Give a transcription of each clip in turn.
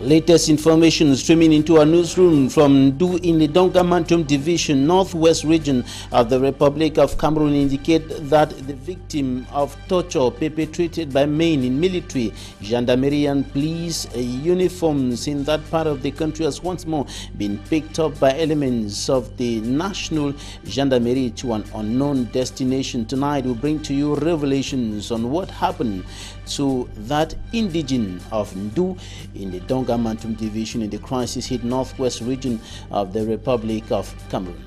Latest information streaming into our newsroom from Du in the Dongamantum Division, Northwest region of the Republic of Cameroon indicate that the victim of torture perpetrated by men in military, gendarmerie and police uniforms in that part of the country has once more been picked up by elements of the National Gendarmerie to an unknown destination. Tonight we'll bring to you revelations on what happened to that indigene of Ndu in the Dongamantum Division in the crisis-hit Northwest region of the Republic of Cameroon.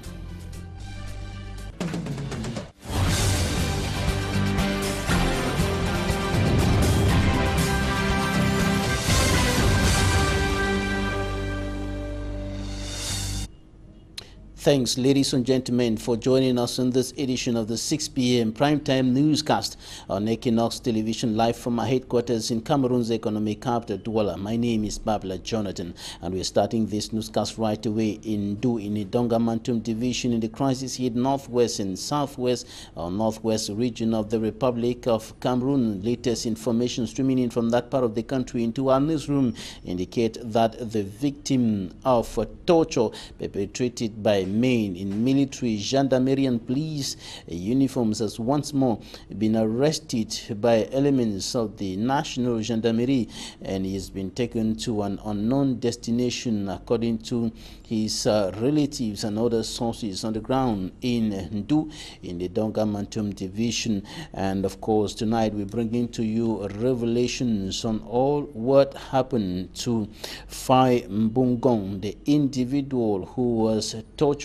Thanks, ladies and gentlemen, for joining us in this edition of the 6 p.m. primetime newscast on Equinoxe Television, live from our headquarters in Cameroon's economic capital, Douala. My name is Babla Jonathan, and we're starting this newscast right away in the Dongamantum Division in the crisis-hit Northwest and Southwest or Northwest region of the Republic of Cameroon. Latest information streaming in from that part of the country into our newsroom indicate that the victim of torture perpetrated by men in military, gendarmerie and police uniforms has once more been arrested by elements of the National Gendarmerie, and he has been taken to an unknown destination according to his relatives and other sources on the ground in Ndu in the Dongamantum Division. And of course tonight we're bringing to you revelations on all what happened to Fai Mbungong, the individual who was tortured,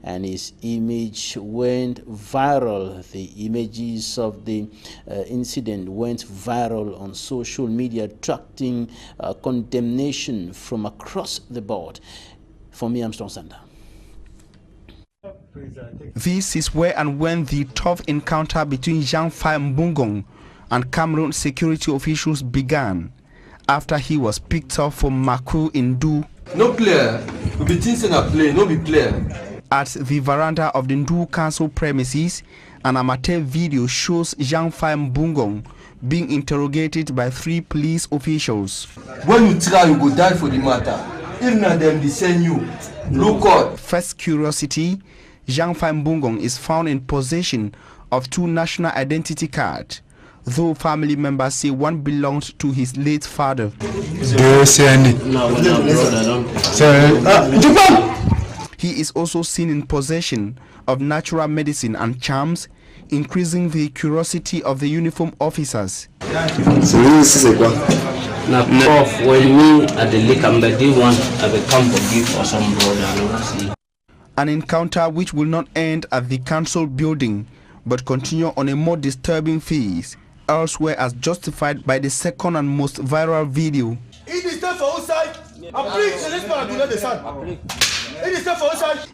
and his image went viral. The images of the incident went viral on social media, attracting condemnation from across the board. For me, I'm Strong Sander. This is where and when the tough encounter between Jean-Fai Mbungong and Cameroon security officials began, after he was picked up from Maku in Du. No player. We be things in a play, no be player. At the veranda of the Ndu Council premises, an amateur video shows Jean-Fai Mbungong being interrogated by 3 police officials. When you try, you go die for the matter. If not them, they send you. No court. First curiosity, Jean-Fai Mbungong is found in possession of 2 national identity cards, though family members say one belonged to his late father. He is also seen in possession of natural medicine and charms, increasing the curiosity of the uniform officers. An encounter which will not end at the council building, but continue on a more disturbing phase elsewhere, as justified by the second and most viral video.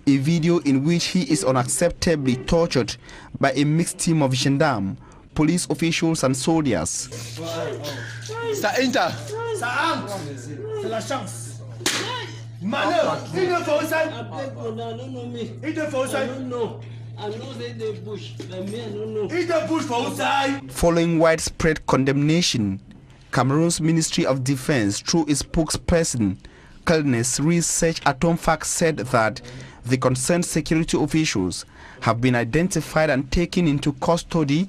A video in which he is unacceptably tortured by a mixed team of gendarmes, police officials and soldiers. Following widespread condemnation, Cameroon's Ministry of Defense, through its spokesperson, Calness Research Atomfac, said that the concerned security officials have been identified and taken into custody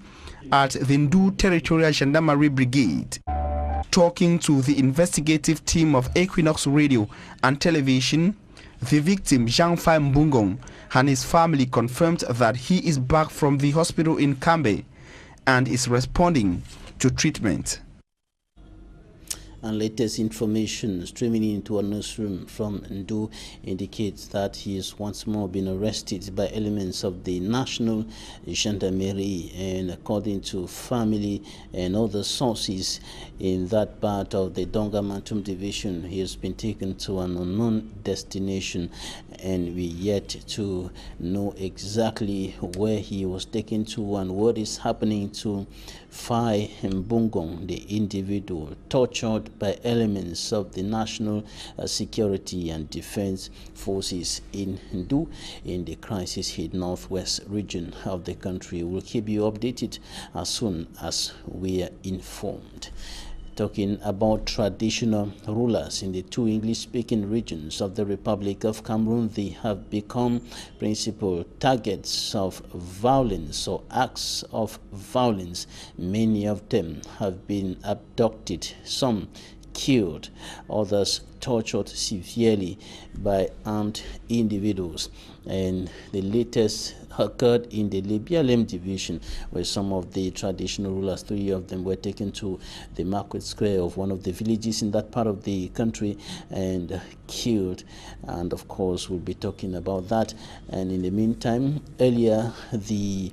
at the Ndu Territorial Gendarmerie Brigade. Talking to the investigative team of Equinoxe Radio and Television, the victim Jean-Fai Mbungong and his family confirmed that he is back from the hospital in Kambe and is responding to treatment. And latest information streaming into a newsroom from Ndu indicates that he has once more been arrested by elements of the National Gendarmerie, and according to family and other sources in that part of the Dongamantum Division, he has been taken to an unknown destination, and we yet to know exactly where he was taken to and what is happening to Fai Mbungong, the individual tortured by elements of the National Security and Defense Forces in Ndu in the crisis-hit Northwest region of the country. We'll keep you updated as soon as we are informed. talking about traditional rulers in the two English-speaking regions of the Republic of Cameroon. They have become principal targets of violence or acts of violence. Many of them have been abducted, some killed, others tortured severely by armed individuals. And the latest occurred in the Libialem division, where some of the traditional rulers, 3 of them, were taken to the market square of one of the villages in that part of the country and killed. And of course, we'll be talking about that. And in the meantime, earlier, the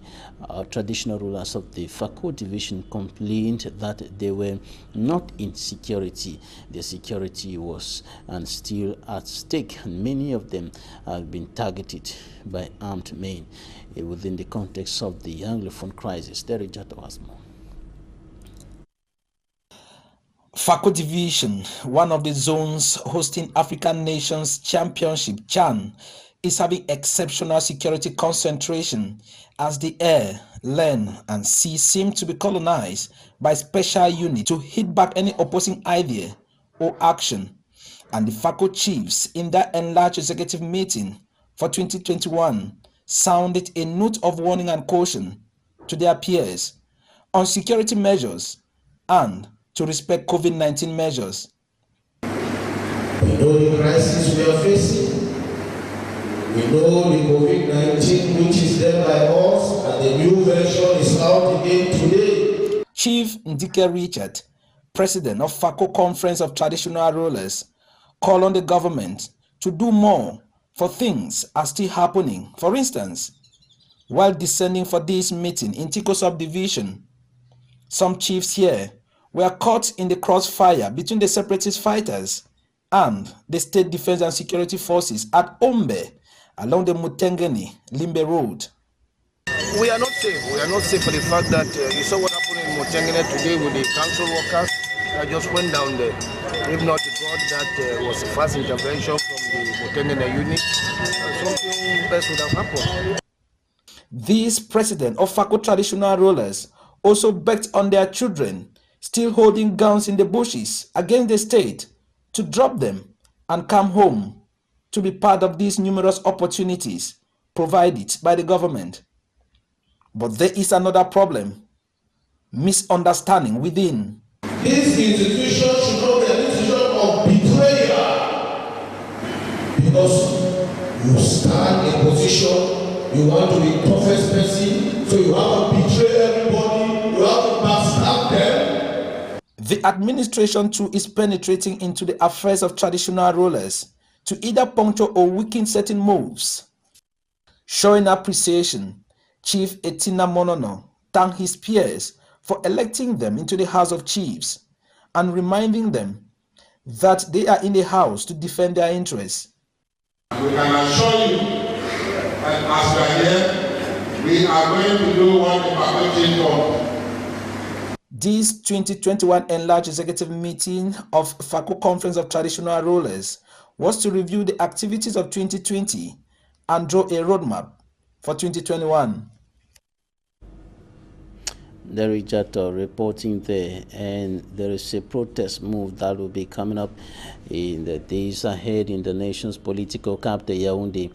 traditional rulers of the Fako division complained that they were not in security. Their security was and still at stake, and many of them have been targeted by armed men within the context of the Anglophone crisis. Derek Jato has more. Fako Division, one of the zones hosting African Nations Championship (CHAN), is having exceptional security concentration as the air, land, and sea seem to be colonized by special units to hit back any opposing idea or action. And the Fako chiefs in that enlarged executive meeting for 2021 sounded a note of warning and caution to their peers on security measures and to respect COVID-19 measures. We know the crisis we are facing. We know the COVID-19 which is there by us, and the new version is out again today. Chief Ndike Richard, president of Fako Conference of Traditional Rulers, called on the government to do more, for things are still happening. For instance, while descending for this meeting in Tiko subdivision, some chiefs here were caught in the crossfire between the separatist fighters and the State Defense and Security Forces at Ombe along the Mutengeni Limbe Road. We are not safe. We are not safe for the fact that you saw what happened in Mutengene today with the council workers that just went down there. If not God, that was the first intervention from the Mutengene unit, something best would have happened. This president of Fako traditional rulers also begged on their children still holding guns in the bushes against the state to drop them and come home to be part of these numerous opportunities provided by the government. But there is another problem: misunderstanding within. This institution should not be an institution of betrayal, because you stand in position, you want to be toughest person, so you have to betray everybody, you have to backstab them. The administration too is penetrating into the affairs of traditional rulers to either puncture or weaken certain moves. Showing appreciation, Chief Etina Monono thanked his peers for electing them into the House of Chiefs and reminding them that they are in the house to defend their interests. We can assure you that as we are here, we are going to do what the Fako want. This 2021 enlarged executive meeting of Fako Conference of Traditional Rulers was to review the activities of 2020 and draw a roadmap for 2021. Derek Jato reporting there, and there is a protest move that will be coming up in the days ahead in the nation's political capital, Yaoundé.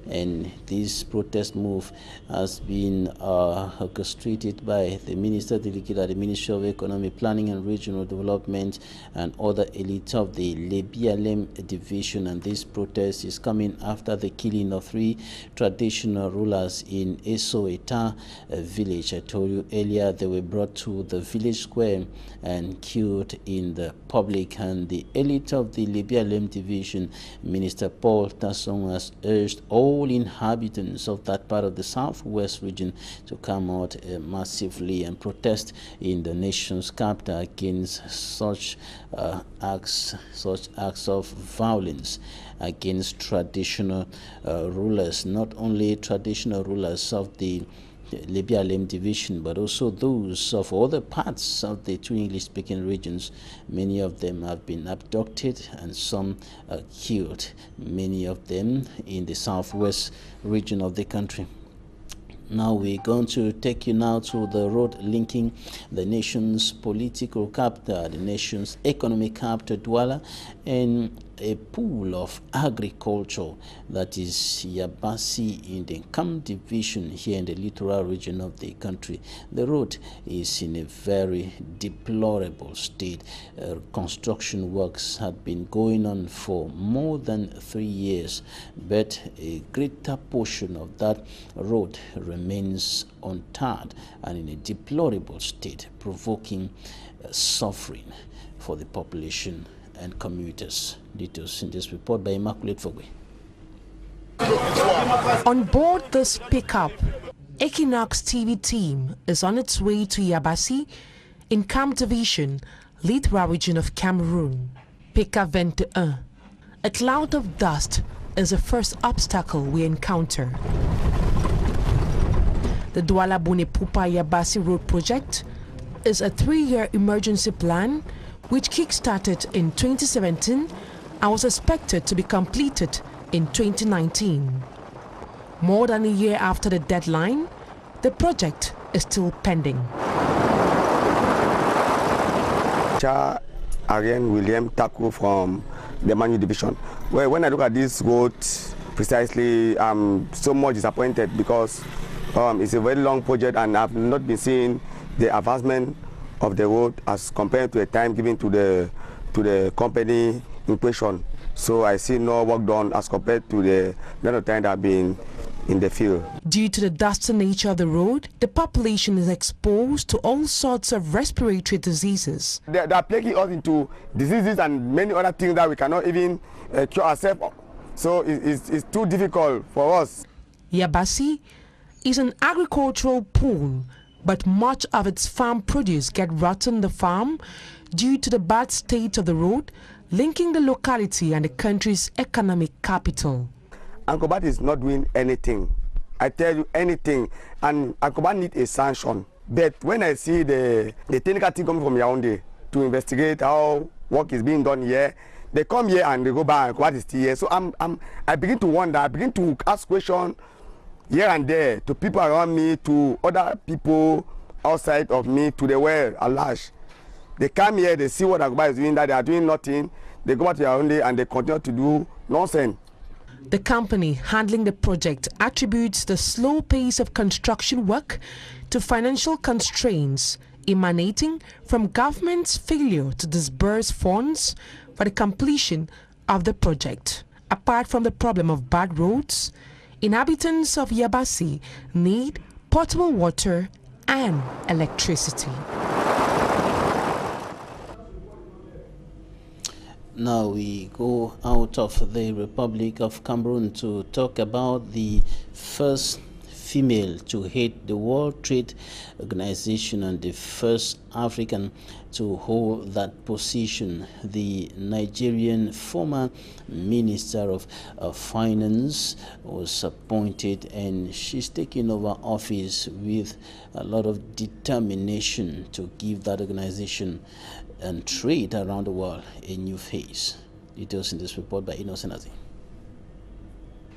And this protest move has been orchestrated by the Minister Delegate at the Ministry of Economic Planning and Regional Development and other elites of the Lebialem division. And this protest is coming after the killing of 3 traditional rulers in Esoeta village. I told you earlier they were brought to the village square and killed in the public. And the elite of the Lebialem division, Minister Paul Tassong, has urged all inhabitants of that part of the southwest region to come out massively and protest in the nation's capital against such acts of violence against traditional rulers, not only traditional rulers of the Lebialem division, but also those of other parts of the 2 English-speaking regions. Many of them have been abducted and some killed, many of them in the southwest region of the country. Now we're going to take you now to the road linking the nation's political capital, the nation's economic capital, Douala, and a pool of agriculture, that is Yabassi, in the Kam division here in the littoral region of the country. The road is in a very deplorable state. Construction works had been going on for more than 3 years, but a greater portion of that road remains untarred and in a deplorable state, provoking suffering for the population and commuters. Details in this report by Immaculate Fogwe. On board this pickup, Équinoxe TV team is on its way to Yabassi in Kam Division, littoral region of Cameroon. Pickup 21. A cloud of dust is the first obstacle we encounter. The Douala Bonepupa Yabassi Road project is a 3-year emergency plan which kick-started in 2017 and was expected to be completed in 2019. More than a year after the deadline, the project is still pending. Again, William Taku from the Manu division. Well, when I look at this road precisely, I'm so much disappointed because it's a very long project and I've not been seeing the advancement of the road as compared to the time given to the company in question. So I see no work done as compared to the amount of time that I've been in the field. Due to the dusty nature of the road, the population is exposed to all sorts of respiratory diseases. They are plaguing us into diseases and many other things that we cannot even cure ourselves. So it's too difficult for us. Yabassi is an agricultural pool, but much of its farm produce get rotten the farm due to the bad state of the road linking the locality and the country's economic capital. Ankobat is not doing anything. I tell you anything, and Ankobat needs a sanction. But when I see the technical team coming from Yaoundé to investigate how work is being done here, they come here and they go back. Ankobat is still here. So I begin to wonder. I begin to ask questions here and there to people around me, to other people outside of me, to the world at large. They come here, they see what Ankobat is doing, that they are doing nothing. They go back to Yaoundé and they continue to do nonsense. The company handling the project attributes the slow pace of construction work to financial constraints emanating from government's failure to disburse funds for the completion of the project. Apart from the problem of bad roads, inhabitants of Yabassi need potable water and electricity. Now we go out of the Republic of Cameroon to talk about the first female to head the World Trade Organization and the first African to hold that position. The Nigerian former Minister of Finance was appointed, and she's taking over office with a lot of determination to give that organization and trade around the world a new phase. Details in this report by Innocent.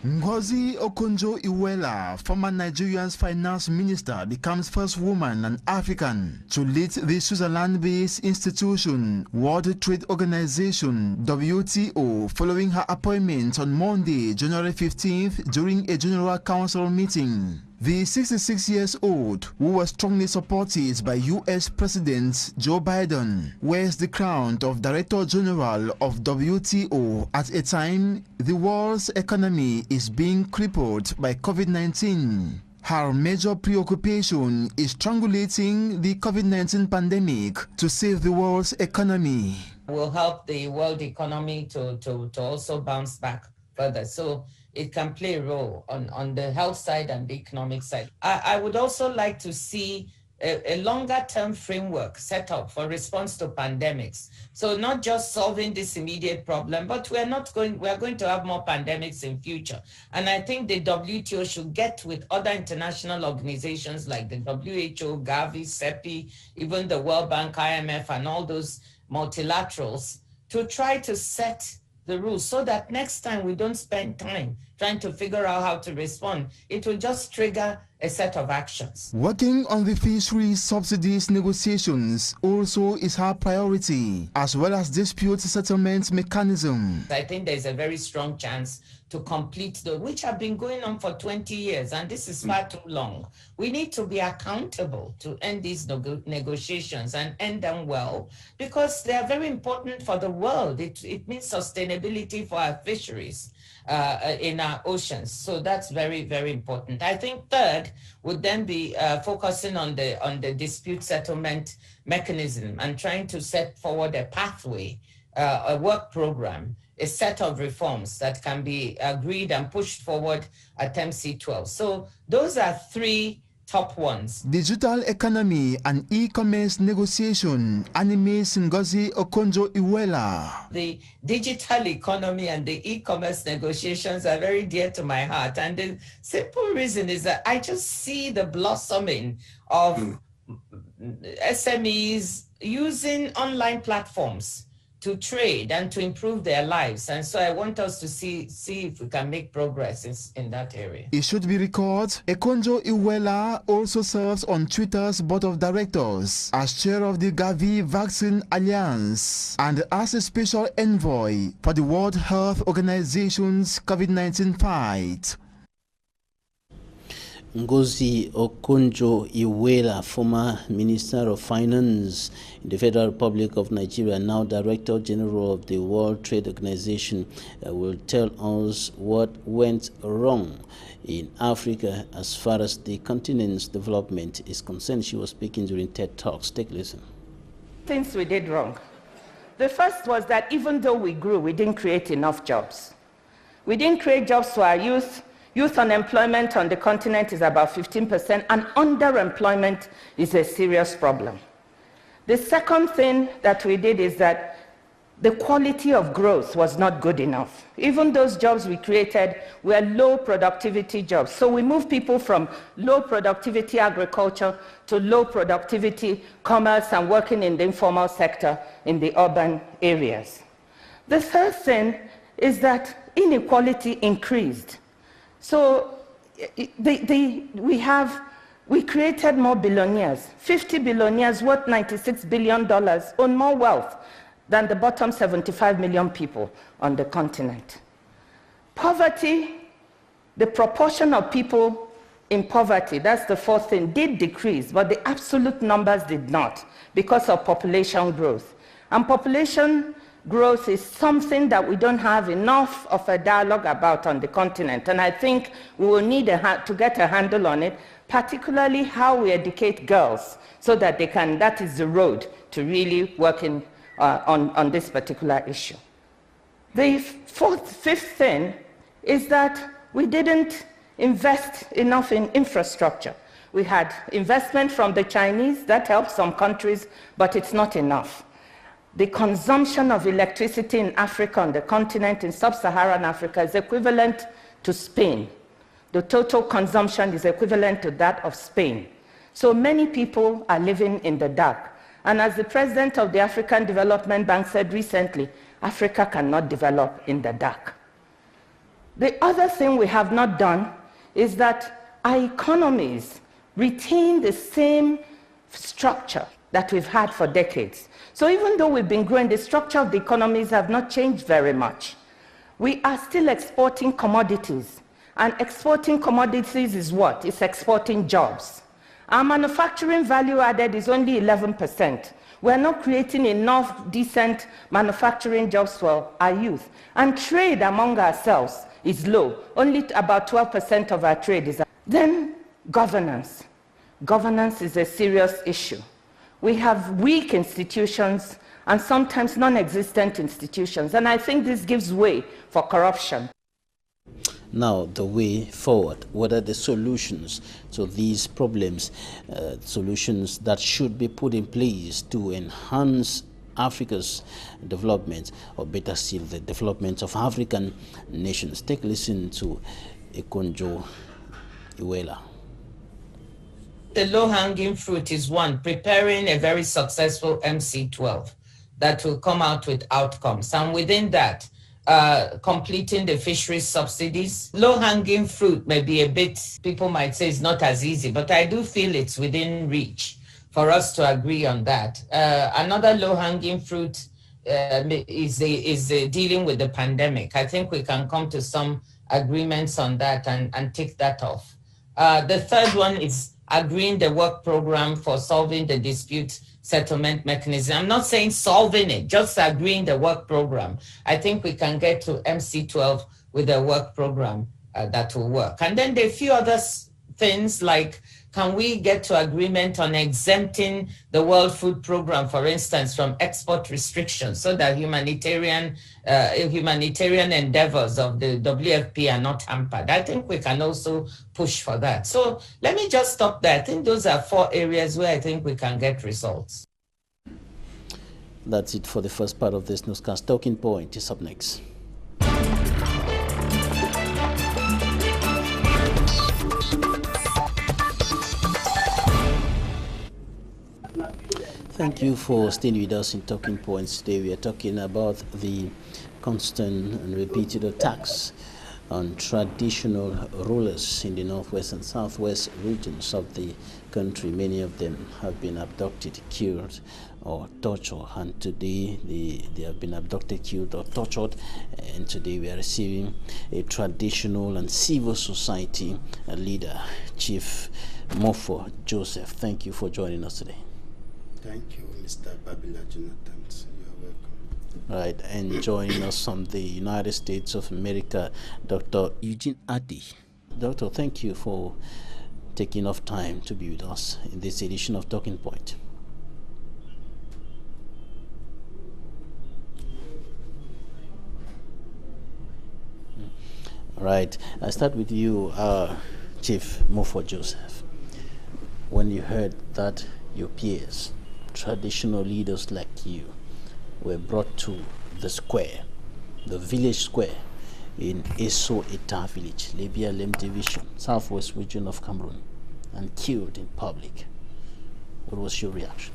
Ngozi Okonjo-Iweala, former Nigeria's finance minister, becomes first woman and African to lead the Switzerland-based institution World Trade Organization (WTO) following her appointment on Monday, January 15th, during a General Council meeting. The 66-year-old, who was strongly supported by U.S. President Joe Biden, wears the crown of Director General of WTO at a time the world's economy is being crippled by COVID-19. Her major preoccupation is strangulating the COVID-19 pandemic to save the world's economy. Will help the world economy to also bounce back further. So it can play a role on the health side and the economic side. I would also like to see a longer-term framework set up for response to pandemics. So not just solving this immediate problem, but we are going to have more pandemics in future. And I think the WTO should get with other international organizations like the WHO, Gavi, CEPI, even the World Bank, IMF, and all those multilaterals to try to set the rules so that next time we don't spend time trying to figure out how to respond. It will just trigger a set of actions. Working on the fisheries subsidies negotiations also is her priority, as well as dispute settlement mechanism. I think there's a very strong chance to complete those, which have been going on for 20 years, and this is far too long. We need to be accountable to end these negotiations and end them well, because they are very important for the world. It means sustainability for our fisheries in our oceans. So that's very, very important. I think third would then be focusing on the dispute settlement mechanism and trying to set forward a pathway, a work program, a set of reforms that can be agreed and pushed forward at MC12. So those are three top ones. Digital economy and e-commerce negotiation animates Ngozi Okonjo-Iweala. The digital economy and the e-commerce negotiations are very dear to my heart. And the simple reason is that I just see the blossoming of SMEs using online platforms to trade and to improve their lives. And so I want us to see if we can make progress in that area. It should be recalled, Okonjo-Iweala also serves on Twitter's board of directors as chair of the Gavi Vaccine Alliance and as a special envoy for the World Health Organization's COVID-19 fight. Ngozi Okonjo-Iweala, former Minister of Finance in the Federal Republic of Nigeria, now Director General of the World Trade Organization, will tell us what went wrong in Africa as far as the continent's development is concerned. She was speaking during TED Talks. Take a listen. Things we did wrong. The first was that even though we grew, we didn't create enough jobs. We didn't create jobs for our youth. Youth unemployment on the continent is about 15%, and underemployment is a serious problem. The second thing that we did is that the quality of growth was not good enough. Even those jobs we created were low productivity jobs. So we moved people from low productivity agriculture to low productivity commerce and working in the informal sector in the urban areas. The third thing is that inequality increased. So we created more billionaires. 50 billionaires worth $96 billion own more wealth than the bottom 75 million people on the continent. Poverty, the proportion of people in poverty, that's the fourth thing, did decrease, but the absolute numbers did not because of population growth. And population growth is something that we don't have enough of a dialogue about on the continent. And I think we will need to get a handle on it, particularly how we educate girls so that they can, that is the road to really working on this particular issue. The fifth thing is that we didn't invest enough in infrastructure. We had investment from the Chinese, that helped some countries, but it's not enough. The consumption of electricity in Africa, on the continent, in sub-Saharan Africa, is equivalent to Spain. The total consumption is equivalent to that of Spain. So many people are living in the dark. And as the president of the African Development Bank said recently, Africa cannot develop in the dark. The other thing we have not done is that our economies retain the same structure that we've had for decades. So even though we've been growing, the structure of the economies have not changed very much. We are still exporting commodities. And exporting commodities is what? It's exporting jobs. Our manufacturing value added is only 11%. We're not creating enough decent manufacturing jobs for our youth. And trade among ourselves is low. Only about 12% of our trade is. Then governance. Governance is a serious issue. We have weak institutions and sometimes non-existent institutions. And I think this gives way for corruption. Now, the way forward, what are the solutions to these problems, solutions that should be put in place to enhance Africa's development, or better still, the development of African nations? Take a listen to Okonjo-Iweala. The low-hanging fruit is one, preparing a very successful MC12 that will come out with outcomes. And within that, completing the fisheries subsidies. Low-hanging fruit may be a bit, people might say it's not as easy, but I do feel it's within reach for us to agree on that. Another low-hanging fruit is dealing with the pandemic. I think we can come to some agreements on that and tick that off. The third one is agreeing the work program for solving the dispute settlement mechanism. I'm not saying solving it, just agreeing the work program. I think we can get to MC12 with a work program that will work. And then there are a few other things like, can we get to agreement on exempting the World Food Program, for instance, from export restrictions so that humanitarian endeavors of the WFP are not hampered? I think we can also push for that. So let me just stop there. I think those are 4 areas where I think we can get results. That's it for the first part of this newscast. Talking Point is up next. Thank you for staying with us in Talking Points. Today we are talking about the constant and repeated attacks on traditional rulers in the northwest and southwest regions of the country. Many of them have been abducted, killed, or tortured, and today they have been abducted, killed, or tortured, and today we are receiving a traditional and civil society leader, Chief Mofo Joseph. Thank you for joining us today. Thank you, Mr. Babila Jonathan. You're welcome. Right, and joining us from the United States of America, Dr. Eugene Addy. Doctor, thank you for taking off time to be with us in this edition of Talking Point. Right, I start with you, Chief Mofo Joseph. When you heard that your peers, traditional leaders like you, were brought to the square, the village square in Eso Eta village, Libya Lem division, southwest region of Cameroon, and killed in public, what was your reaction?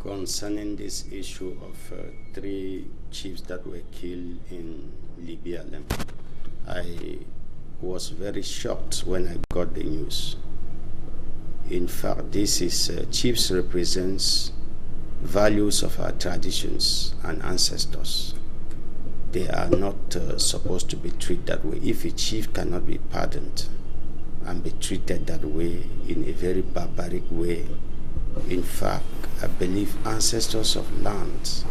Concerning this issue of 3 chiefs that were killed in Libya Lem, I was very shocked when I got the news. In fact, this is chiefs represents values of our traditions and ancestors. They are not supposed to be treated that way. If a chief cannot be pardoned and be treated that way in a very barbaric way, in fact, I believe ancestors of lands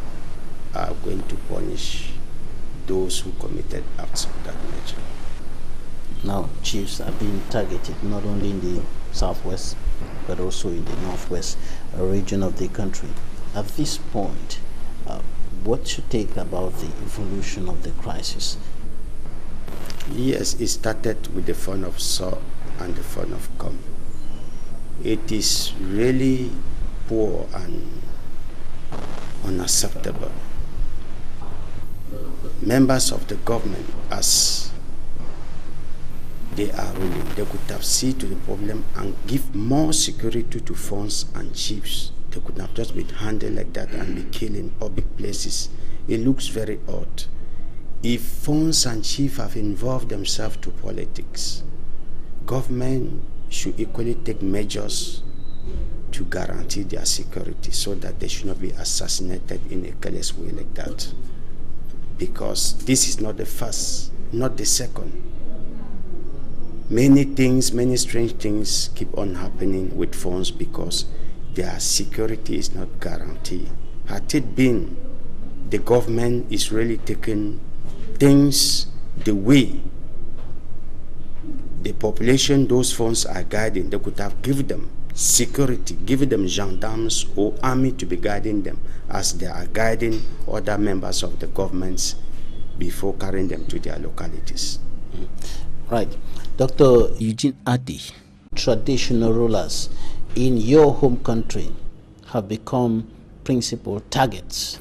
are going to punish those who committed acts of that nature. Now, chiefs are being targeted not only in the southwest, but also in the northwest region of the country. At this point, what you take about the evolution of the crisis? Yes, it started with the fun of saw and the fun of come. It is really poor and unacceptable. Members of the government, as they are ruling, they could have seen to the problem and give more security to funds and chiefs. They could have just been handled like that and be killed in public places. It looks very odd. If funds and chiefs have involved themselves to politics, government should equally take measures to guarantee their security so that they should not be assassinated in a careless way like that. Because this is not the first, not the second. Many things, many strange things keep on happening with phones because their security is not guaranteed. Had it been the government is really taking things the way the population those phones are guiding, they could have given them security, given them gendarmes or army to be guiding them as they are guiding other members of the governments before carrying them to their localities. Right. Dr. Eugene Addy, traditional rulers in your home country have become principal targets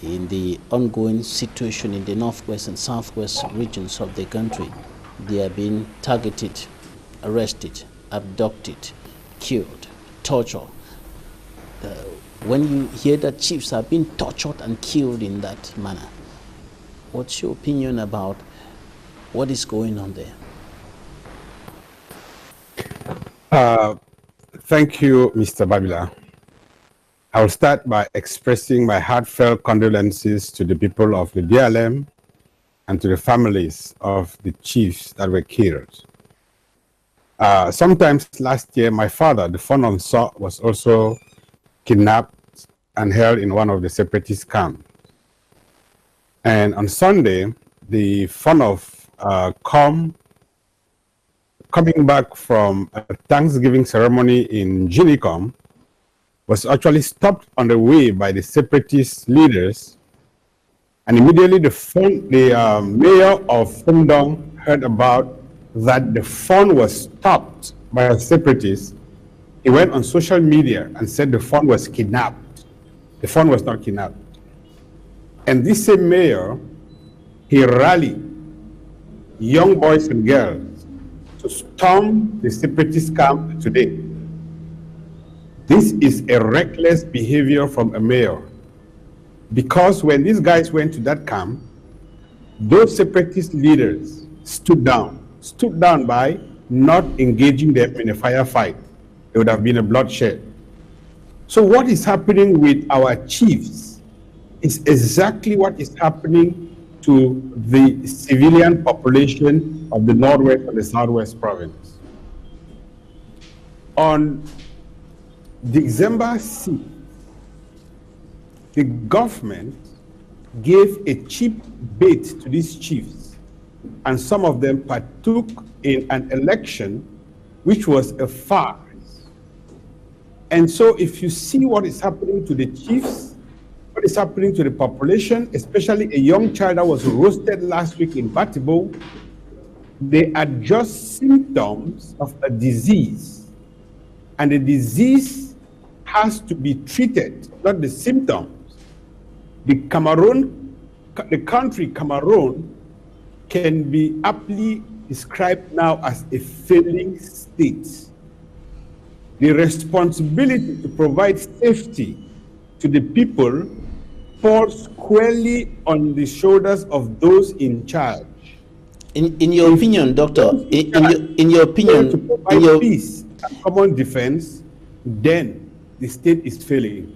in the ongoing situation in the northwest and southwest regions of the country. They are being targeted, arrested, abducted, killed, tortured. When you hear that chiefs are being tortured and killed in that manner, What's your opinion about what is going on there? Thank you, Mr. Babila. I will start by expressing my heartfelt condolences to the people of the DLM and to the families of the chiefs that were killed. Sometimes last year, my father, the son of Saw, was also kidnapped and held in one of the separatist camps. And on Sunday, the son of coming back from a Thanksgiving ceremony in Jinicom was actually stopped on the way by the separatist leaders. And immediately the mayor of Fundong heard about that the phone was stopped by a separatist. He went on social media and said the phone was kidnapped. The phone was not kidnapped. And this same mayor, he rallied young boys and girls to storm the separatist camp today. This is a reckless behavior from a mayor, because when these guys went to that camp, those separatist leaders stood down by not engaging them in a firefight. There would have been a bloodshed. So what is happening with our chiefs is exactly what is happening to the civilian population of the Northwest and the Southwest province. On December 6th, the government gave a cheap bait to these chiefs, and some of them partook in an election which was a farce. And so if you see what is happening to the chiefs, what is happening to the population, especially a young child that was roasted last week in Batibo, they are just symptoms of a disease. And the disease has to be treated, not the symptoms. The country Cameroon can be aptly described now as a failing state. The responsibility to provide safety to the people falls squarely on the shoulders of those in charge. In your opinion, Doctor, in your opinion, to provide peace and common defense, then the state is failing.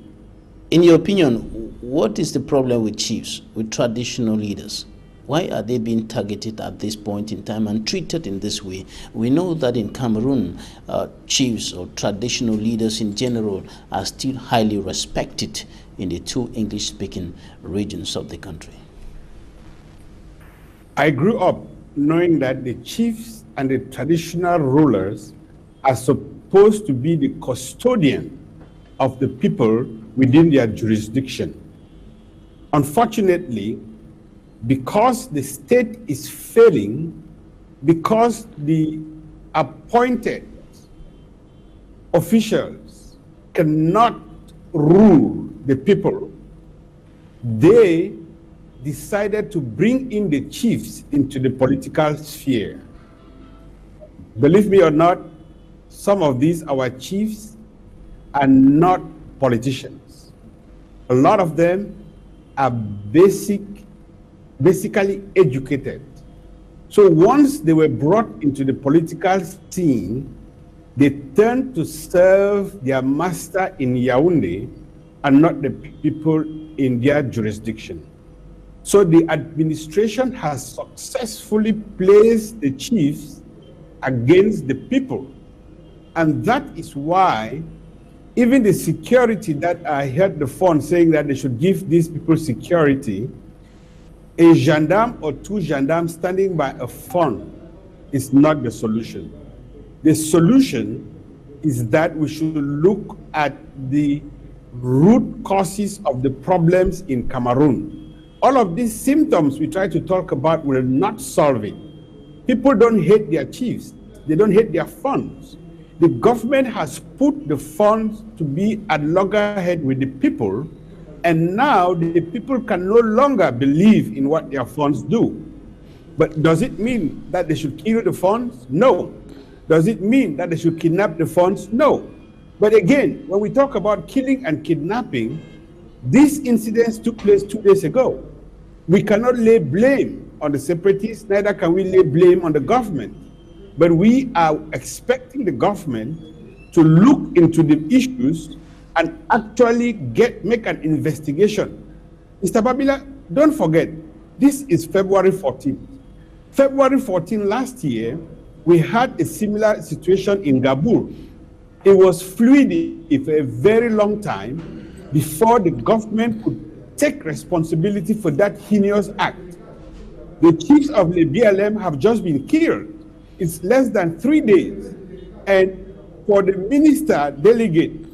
In your opinion, what is the problem with chiefs, with traditional leaders? Why are they being targeted at this point in time and treated in this way? We know that in Cameroon, chiefs or traditional leaders in general are still highly respected in the two English-speaking regions of the country. I grew up knowing that the chiefs and the traditional rulers are supposed to be the custodian of the people within their jurisdiction. Unfortunately, because the state is failing, because the appointed officials cannot rule the people, they decided to bring in the chiefs into the political sphere. Believe me or not, some of these, our chiefs, are not politicians. A lot of them are basically educated. So once they were brought into the political scene, they turned to serve their master in Yaoundé and not the people in their jurisdiction. So the administration has successfully placed the chiefs against the people. And that is why even the security that I heard the phone saying that they should give these people security, a gendarme or two gendarmes standing by a phone is not the solution. The solution is that we should look at the root causes of the problems in Cameroon. All of these symptoms we try to talk about will not solve it. People don't hate their chiefs. They don't hate their funds. The government has put the funds to be at loggerhead with the people, and now the people can no longer believe in what their funds do. But does it mean that they should kill the funds? No. Does it mean that they should kidnap the funds? No. But again, when we talk about killing and kidnapping, these incidents took place 2 days ago. We cannot lay blame on the separatists, neither can we lay blame on the government. But we are expecting the government to look into the issues and actually make an investigation. Mr. Babila, don't forget, this is February 14th. February 14 last year, we had a similar situation in Gabur. It was fluid for a very long time before the government could take responsibility for that heinous act. The chiefs of the BLM have just been killed. It's less than 3 days. And for the minister delegate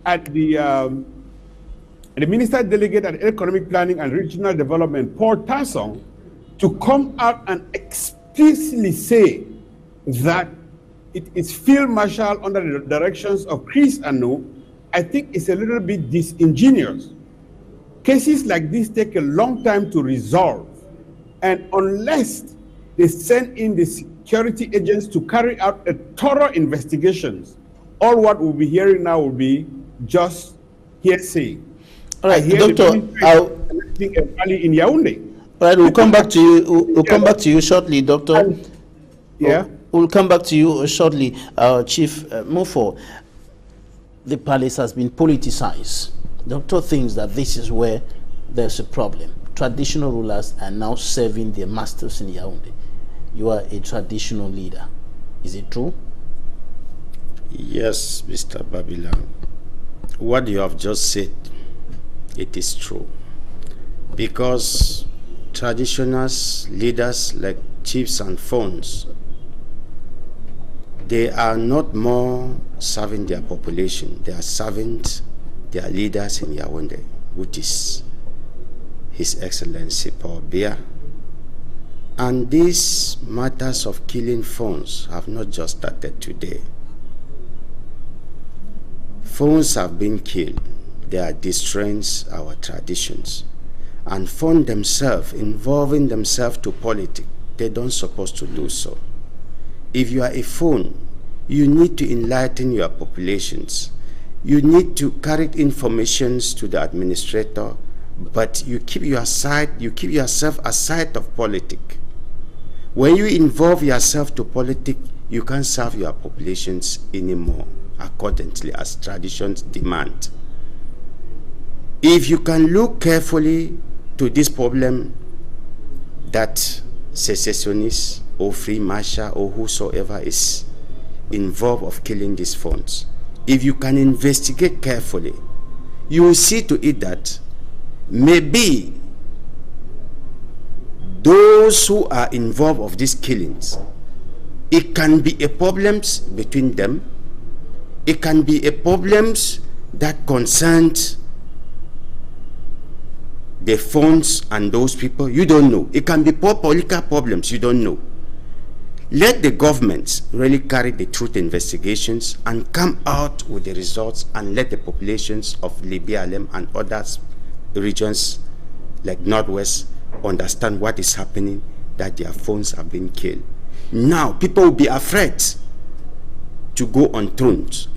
at the minister delegate at Economic Planning and Regional Development, Paul Tasson, to come out and explicitly say that it is Field Marshal under the directions of Chris Ano, I think it's a little bit disingenuous. Cases like this take a long time to resolve. And unless they send in the security agents to carry out a thorough investigations, all what we'll be hearing now will be just hearsay. All right, Doctor, in Yaoundé. All right, we'll come back to you. We'll come back to you shortly, Doctor. Yeah. We'll come back to you shortly, Chief Mufo. The palace has been politicized. Doctor thinks that this is where there's a problem. Traditional rulers are now serving their masters in Yaoundé. You are a traditional leader. Is it true? Yes, Mr. Babila. What you have just said, it is true. Because traditional leaders like chiefs and phones, they are not more serving their population, they are serving their leaders in Yaoundé, which is His Excellency Paul Biya. And these matters of killing phones have not just started today. Phones have been killed. They are destroying our traditions. And phone themselves, involving themselves to politics, they don't supposed to do so. If you are a phone, you need to enlighten your populations. You need to carry information to the administrator, but you keep yourself aside of politics. When you involve yourself to politics, you can't serve your populations anymore, accordingly as traditions demand. If you can look carefully to this problem that secessionists or free marshal or whosoever is involved of killing these phones, if you can investigate carefully, you will see to it that maybe those who are involved of these killings, it can be a problem between them. It can be a problem that concerns the phones and those people. You don't know. It can be political problems. You don't know. Let the governments really carry the truth investigations and come out with the results, and let the populations of BLM and other regions like Northwest understand what is happening, that their phones have been killed. Now people will be afraid to go on thrones,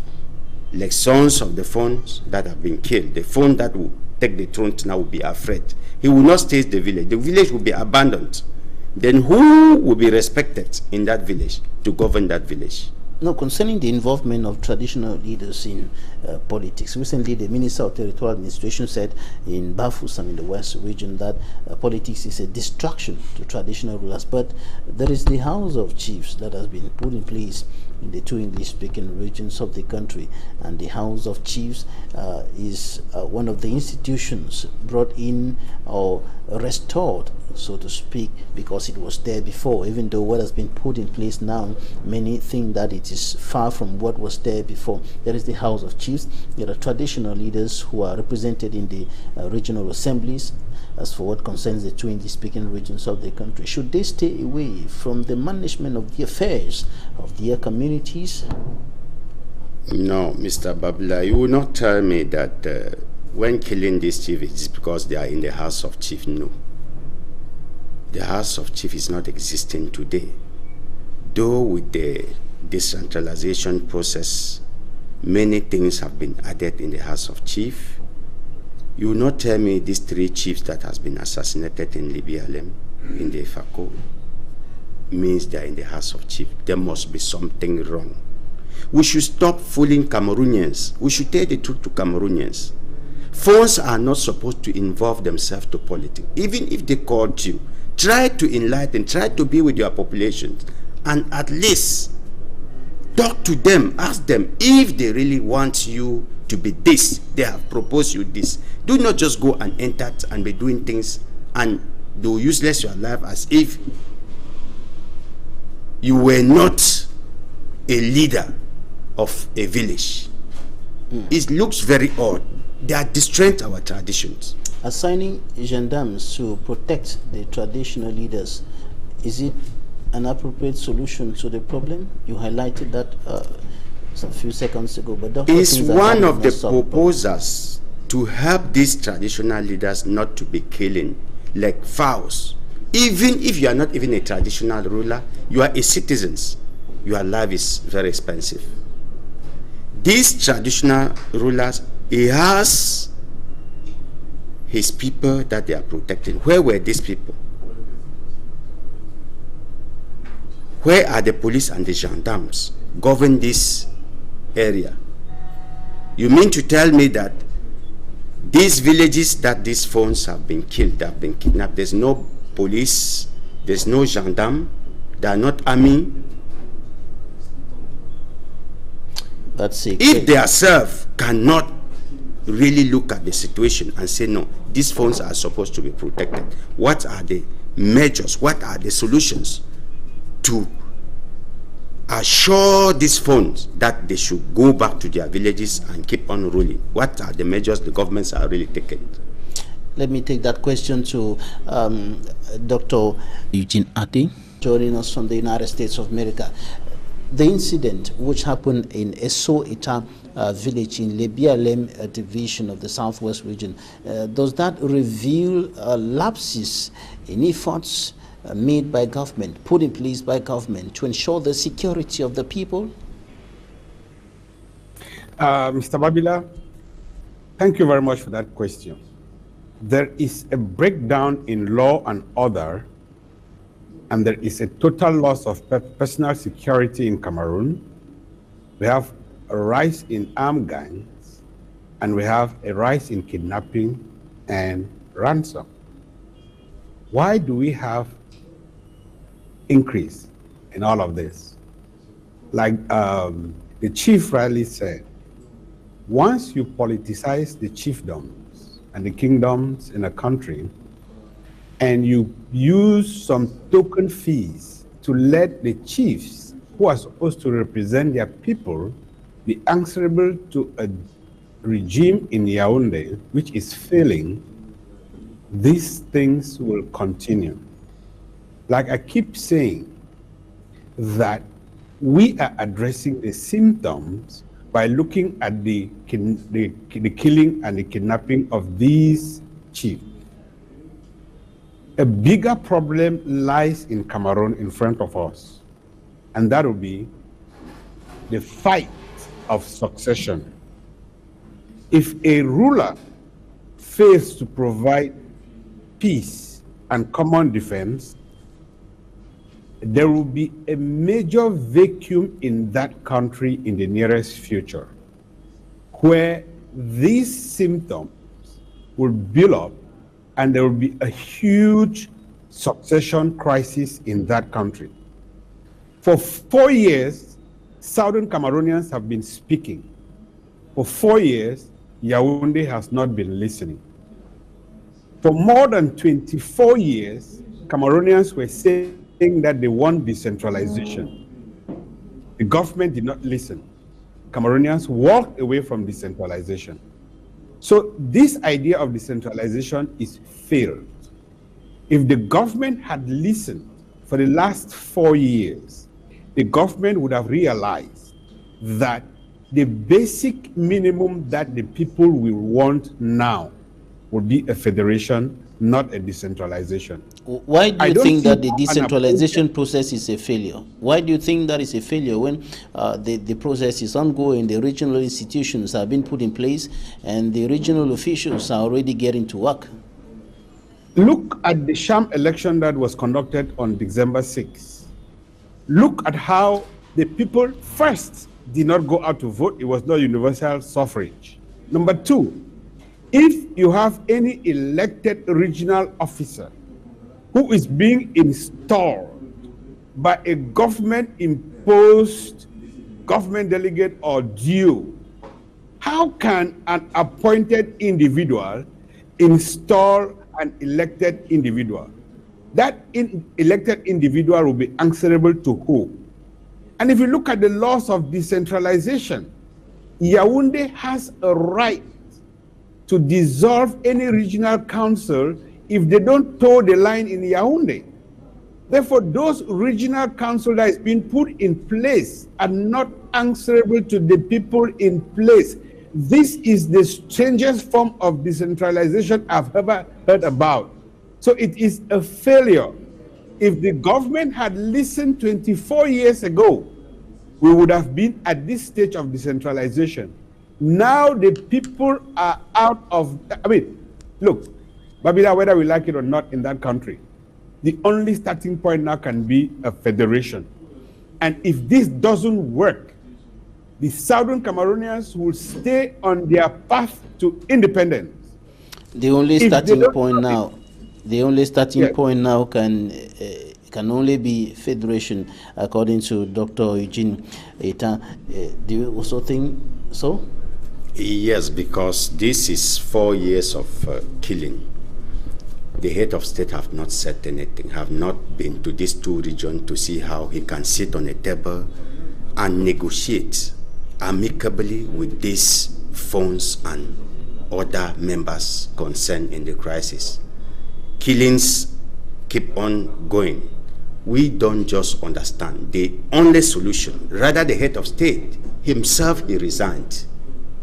like sons of the phones that have been killed. The phone that will take the throne now will be afraid. He will not stay in the village. The village will be abandoned. Then who will be respected in that village to govern that village? No, concerning the involvement of traditional leaders in politics, recently the Minister of Territorial Administration said in Bafoussam in the West region that politics is a distraction to traditional rulers. But there is the House of Chiefs that has been put in place in the two English-speaking regions of the country, and the House of Chiefs is one of the institutions brought in or restored, so to speak, because it was there before. Even though what has been put in place now, many think that it is far from what was there before. There is the House of Chiefs. There are traditional leaders who are represented in the regional assemblies. As for what concerns the two English-speaking regions of the country, should they stay away from the management of the affairs of their communities? No, Mr. Babla, you will not tell me that when killing these chiefs, it's because they are in the House of Chiefs. No. The House of Chiefs is not existing today. Though with the decentralization process, many things have been added in the House of Chiefs. You will not tell me these 3 chiefs that has been assassinated in Libya, in the FACO, means they are in the House of Chiefs. There must be something wrong. We should stop fooling Cameroonians. We should tell the truth to Cameroonians. Phones are not supposed to involve themselves to politics. Even if they called you, try to enlighten, try to be with your populations, and at least talk to them, ask them if they really want you to be this, they have proposed you this. Do not just go and enter and be doing things and do useless your life as if you were not a leader of a village. It looks very odd. They are destroying our traditions. Assigning gendarmes to protect the traditional leaders, is it an appropriate solution to the problem? You highlighted that a few seconds ago, but it's one of the proposals to help these traditional leaders not to be killing like fowls. Even if you are not even a traditional ruler, you are a citizen. Your life is very expensive. These traditional rulers, he has his people that they are protecting. Where were these people? Where are the police and the gendarmes govern this area? You mean to tell me that these villages that these phones have been killed, have been kidnapped, there's no police, there's no gendarme, they are not army? That's it. If they ourselves cannot really look at the situation and say, no, these phones are supposed to be protected, what are the measures, what are the solutions to assure these phones that they should go back to their villages and keep on ruling? What are the measures the governments are really taking? Let me take that question to Dr. Eugene Ati, joining us from the United States of America. The incident which happened in Eso-Ita village in Lebialem division of the Southwest region, does that reveal lapses in efforts made by government, put in place by government to ensure the security of the people? Mr. Babila, thank you very much for that question. There is a breakdown in law and order, and there is a total loss of personal security in Cameroon. We have a rise in armed gangs, and we have a rise in kidnapping and ransom. Why do we have increase in all of this? Like the chief rightly said, once you politicize the chiefdoms and the kingdoms in a country, and you use some token fees to let the chiefs who are supposed to represent their people be answerable to a regime in Yaoundé which is failing, these things will continue. Like I keep saying, that we are addressing the symptoms by looking at the killing and the kidnapping of these chiefs. A bigger problem lies in Cameroon in front of us, and that will be the fight of succession. If a ruler fails to provide peace and common defense, there will be a major vacuum in that country in the nearest future, where these symptoms will build up and there will be a huge succession crisis in that country. For 4 years, Southern Cameroonians have been speaking. For 4 years, Yaoundé has not been listening. For more than 24 years, Cameroonians were saying that they want decentralization. The government did not listen. Cameroonians walked away from decentralization. So this idea of decentralization is failed. If the government had listened for the last 4 years, the government would have realized that the basic minimum that the people will want now would be a federation not a decentralization. Why do you think that the decentralization process is a failure? Why do you think that is a failure when the process is ongoing, the regional institutions have been put in place, and the regional officials are already getting to work? Look at the sham election that was conducted on December 6th. Look at how the people first did not go out to vote. It was not universal suffrage. Number two, if you have any elected regional officer who is being installed by a government-imposed government delegate or due, how can an appointed individual install an elected individual? That elected individual will be answerable to who? And if you look at the laws of decentralization, Yaoundé has a right to dissolve any regional council if they don't toe the line in Yaoundé. Therefore, those regional councils that is being put in place are not answerable to the people in place. This is the strangest form of decentralization I've ever heard about. So it is a failure. If the government had listened 24 years ago, we would have been at this stage of decentralization. Now the people are out of, look, Babila, whether we like it or not in that country, the only starting point now can be a federation. And if this doesn't work, the Southern Cameroonians will stay on their path to independence. The only starting point now can only be federation, according to Dr. Eugene Eta. Do you also think so? Yes, because this is 4 years of killing. The head of state have not said anything, have not been to these two regions to see how he can sit on a table and negotiate amicably with these phones and other members concerned in the crisis. Killings keep on going. We don't just understand the only solution. Rather, the head of state himself, he resigned,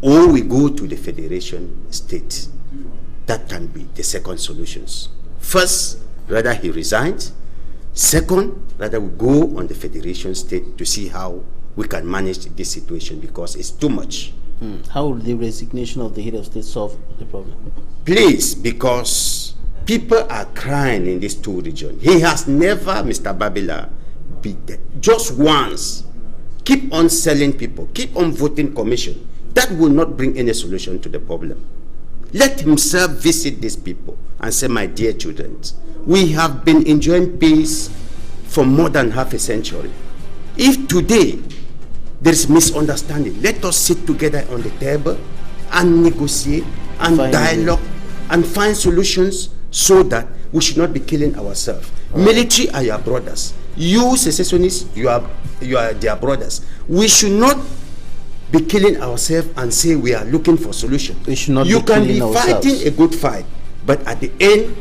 or we go to the federation state. That can be the second solutions. First, rather he resigns. Second, rather we go on the federation state to see how we can manage this situation, because it's too much. How will the resignation of the head of state solve the problem? Please, because people are crying in these two regions. He has never, Mr. Babila, beaten. Just once. Keep on selling people. Keep on voting commission. That will not bring any solution to the problem. Let himself visit these people and say, my dear children, we have been enjoying peace for more than half a century. If today there is misunderstanding, let us sit together on the table and negotiate and dialogue and find solutions so that we should not be killing ourselves. Military are your brothers. You secessionists, you are their brothers. We should not be killing ourselves and say we are looking for solution. We should not you be can be ourselves. Fighting a good fight, but at the end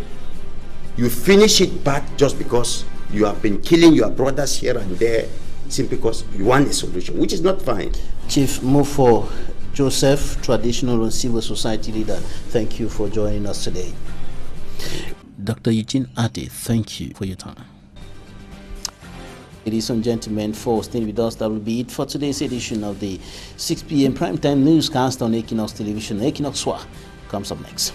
you finish it bad just because you have been killing your brothers here and there simply because you want a solution, which is not fine. Chief Mufo Joseph, traditional and civil society leader, thank you for joining us today. Dr. Eugene Ate, thank you for your time. Ladies and gentlemen, for staying with us, that will be it for today's edition of the 6 p.m. primetime newscast on Equinoxe Television. Equinoxe comes up next.